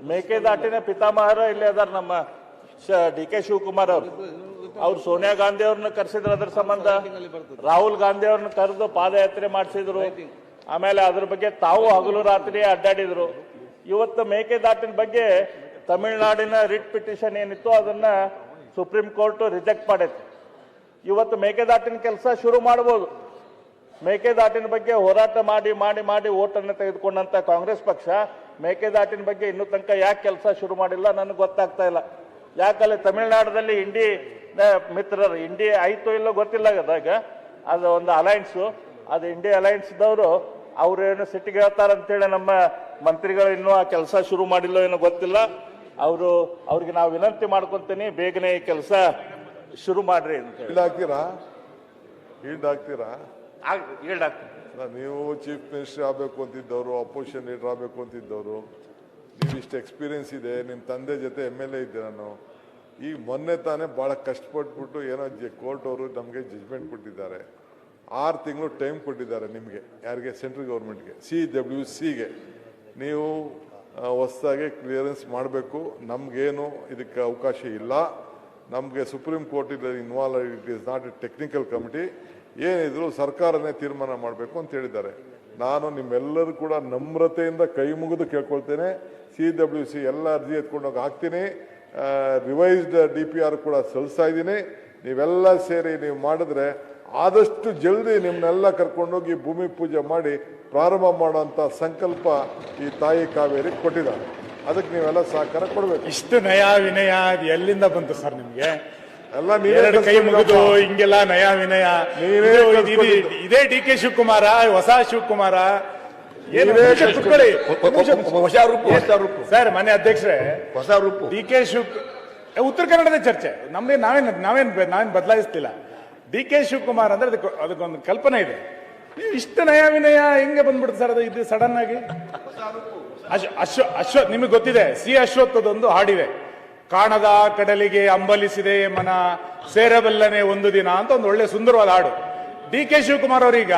ಮೇಕೆದಾಟಿನ ಪಿತಾಮಹರ ಇಲ್ಲಿ ಅದಾರ ನಮ್ಮ ಡಿ ಕೆ ಶಿವಕುಮಾರ್ ಅವ್ರು ಸೋನಿಯಾ ಗಾಂಧಿ ಅವ್ರನ್ನ ಕರೆಸಿದ್ರು, ಅದ್ರ ಸಂಬಂಧ ರಾಹುಲ್ ಗಾಂಧಿ ಅವ್ರನ್ನ ಕರೆದು ಪಾದಯಾತ್ರೆ ಮಾಡಿಸಿದ್ರು. ಆಮೇಲೆ ಅದ್ರ ಬಗ್ಗೆ ತಾವು ಹಗಲು ರಾತ್ರಿ ಅಡ್ಡಾಡಿದ್ರು. ಇವತ್ತು ಮೇಕೆದಾಟಿನ ಬಗ್ಗೆ ತಮಿಳುನಾಡಿನ ರಿಟ್ ಪಿಟಿಷನ್ ಏನಿತ್ತು ಅದನ್ನ ಸುಪ್ರೀಂ ಕೋರ್ಟ್ ರಿಜೆಕ್ಟ್ ಮಾಡೈತಿ. ಇವತ್ತು ಮೇಕೆದಾಟಿನ ಕೆಲಸ ಶುರು ಮಾಡಬಹುದು. ಮೇಕೆದಾಟಿನ ಬಗ್ಗೆ ಹೋರಾಟ ಮಾಡಿ ಮಾಡಿ ಮಾಡಿ ಓಟನ್ನು ತೆಗೆದುಕೊಂಡಂತ ಕಾಂಗ್ರೆಸ್ ಪಕ್ಷ ಮೇಕೆದಾಟಿನ ಬಗ್ಗೆ ಇನ್ನೂ ತನಕ ಯಾಕೆ ಕೆಲಸ ಶುರು ಮಾಡಿಲ್ಲ ನನಗೆ ಗೊತ್ತಾಗ್ತಾ ಇಲ್ಲ. ಯಾಕಲ್ಲಿ ತಮಿಳುನಾಡಲ್ಲಿ ಇಂಡಿ ಮಿತ್ರರು ಇಂಡಿ ಆಯ್ತು ಇಲ್ಲೋ ಗೊತ್ತಿಲ್ಲ ಅದಾಗ ಅದು ಒಂದು ಅಲಯನ್ಸು, ಅದು ಇಂಡಿ ಅಲಯನ್ಸ್ದವರು ಅವ್ರೇನು ಸಿಟ್ಟಿಗೆ ಹೇಳ್ತಾರಂತೇಳಿ ನಮ್ಮ ಮಂತ್ರಿಗಳು ಇನ್ನೂ ಆ ಕೆಲಸ ಶುರು ಮಾಡಿಲ್ಲೋ ಏನೋ ಗೊತ್ತಿಲ್ಲ. ಅವ್ರಿಗೆ ನಾವು ವಿನಂತಿ ಮಾಡ್ಕೊಂತೀನಿ, ಬೇಗನೆ ಈ ಕೆಲಸ ಶುರು ಮಾಡ್ರಿ ಅಂತ ಹೇಳಿ. ನೀವು ಚೀಫ್ ಮಿನಿಸ್ಟರ್ ಆಗಬೇಕು ಅಂತಿದ್ದವರು, ಅಪೋಸಿಷನ್ ಲೀಡರ್ ಆಗಬೇಕು ಅಂತಿದ್ದವರು, ನೀವು ಇಷ್ಟು ಎಕ್ಸ್ಪೀರಿಯನ್ಸ್ ಇದೆ, ನಿಮ್ಮ ತಂದೆ ಜೊತೆ MLA ಇದ್ದೆ ನಾನು. ಈಗ ಮೊನ್ನೆ ತಾನೇ ಭಾಳ ಕಷ್ಟಪಟ್ಬಿಟ್ಟು ಏನೋ ಕೋರ್ಟ್ ಅವರು ನಮಗೆ ಜಜ್ಮೆಂಟ್ ಕೊಟ್ಟಿದ್ದಾರೆ. 6 ತಿಂಗಳು ಟೈಮ್ ಕೊಟ್ಟಿದ್ದಾರೆ ನಿಮಗೆ, ಯಾರಿಗೆ? ಸೆಂಟ್ರಲ್ ಗೌರ್ಮೆಂಟ್ಗೆ, CWCಗೆ. ನೀವು ಹೊಸದಾಗಿ ಕ್ಲಿಯರೆನ್ಸ್ ಮಾಡಬೇಕು. ನಮಗೇನು ಇದಕ್ಕೆ ಅವಕಾಶ ಇಲ್ಲ. ನಮಗೆ supreme court involve, it is not A technical committee. ಏನಿದ್ರು ಸರ್ಕಾರನೇ ತೀರ್ಮಾನ ಮಾಡಬೇಕು ಅಂತ ಹೇಳಿದ್ದಾರೆ. ನಾನು ನಿಮ್ಮೆಲ್ಲರೂ ಕೂಡ ನಮ್ರತೆಯಿಂದ ಕೈ ಮುಗಿದು ಕೇಳ್ಕೊಳ್ತೇನೆ. CWC ಎಲ್ಲ ಅರ್ಜಿ ಎತ್ಕೊಂಡೋಗಿ ಹಾಕ್ತೀನಿ. ರಿವೈಸ್ಡ್ DPR ಕೂಡ ಸಲ್ಲಿಸ್ತಾ ಇದ್ದೀನಿ. ನೀವೆಲ್ಲ ಸೇರಿ ನೀವು ಮಾಡಿದ್ರೆ ಆದಷ್ಟು ಜಲ್ದಿ ನಿಮ್ಮನ್ನೆಲ್ಲ ಕರ್ಕೊಂಡೋಗಿ ಭೂಮಿ ಪೂಜೆ ಮಾಡಿ ಪ್ರಾರಂಭ ಮಾಡುವಂಥ ಸಂಕಲ್ಪ ಈ ತಾಯಿ ಕಾವೇರಿ ಕೊಟ್ಟಿದ್ದಾರೆ. ಅದಕ್ಕೆ ನೀವೆಲ್ಲ ಸಹಕಾರ ಕೊಡಬೇಕು. ಇಷ್ಟು ನಯಾ ವಿನಯ ಎಲ್ಲಿಂದ ಬಂತು ಸರ್ ನಿಮ್ಗೆ? ಎಲ್ಲ ನೀವೇ ಕೈ ಮುಗಿದು ಹಿಂಗೆಲ್ಲ ನಯಾ ವಿನಯ. ಇದೇ DK ಶಿವಕುಮಾರ, ಹೊಸ ಶಿವಕುಮಾರ? ಸರ್ ಮನೆ ಅಧ್ಯಕ್ಷರೇ, ಹೊಸ ರೂಪು DK ಉತ್ತರ ಕನ್ನಡದ ಚರ್ಚೆ ನಾವೇನ್ ಬದಲಾಯಿಸ್ತಿಲ್ಲ. DK ಶಿವಕುಮಾರ್ ಅಂದ್ರೆ ಅದಕ್ಕೊಂದು ಕಲ್ಪನೆ ಇದೆ. ನೀವು ಇಷ್ಟು ನಯಾ ವಿನಯ ಹೆಂಗೆ ಬಂದ್ಬಿಡುತ್ತೆ ಸರ್? ಅದು ಇದು ಸಡನ್ ಆಗಿ ಅಶ್ವಥ್ ನಿಮಗೆ ಗೊತ್ತಿದೆ, ಅಶ್ವತ್ಥದೊಂದು ಹಾಡಿದೆ, ಕಾಣದ ಕಡಲಿಗೆ ಅಂಬಲಿಸಿದೆ ಮನ ಸೇರಬಲ್ಲನೆ ಒಂದು ದಿನ ಅಂತ ಒಂದು ಒಳ್ಳೆ ಸುಂದರವಾದ ಹಾಡು. DK ಶಿವಕುಮಾರ್ ಅವರೀಗ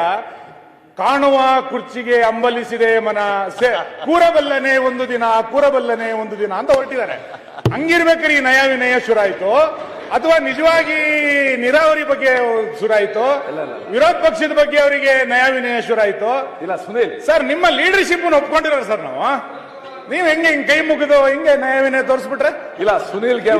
ಕಾಣುವ ಕುರ್ಚಿಗೆ ಅಂಬಲಿಸಿದೆ ಮನ ಕೂರಬಲ್ಲನೆ ಒಂದು ದಿನ ಕೂರಬಲ್ಲನೆ ಒಂದು ದಿನ ಅಂತ ಹೊರಟಿದ್ದಾರೆ. ಹಂಗಿರ್ಬೇಕಾದ್ರೆ ಈ ನಯಾ ವಿನಯ ಶುರಾಯ್ತು ಅಥವಾ ನಿಜವಾಗಿ ನೀರಾವರಿ ಬಗ್ಗೆ ಶುರಾಯ್ತು, ವಿರೋಧ ಪಕ್ಷದ ಬಗ್ಗೆ ಅವರಿಗೆ ನಯಾ ವಿನಯ ಶುರಾಯ್ತು? ಇಲ್ಲ ಸುನೀಲ್ ಸರ್, ನಿಮ್ಮ ಲೀಡರ್ಶಿಪ್ ಒಪ್ಕೊಂಡಿರೋ ಸರ್ ನಾವು. ನೀವ್ ಹೆಂಗೆ ಕೈ ಮುಗಿದು ಹಿಂಗೆ ನಯಾ ವಿನಯ ತೋರಿಸ್ಬಿಟ್ರೆ? ಇಲ್ಲ ಸುನೀಲ್ಗೆ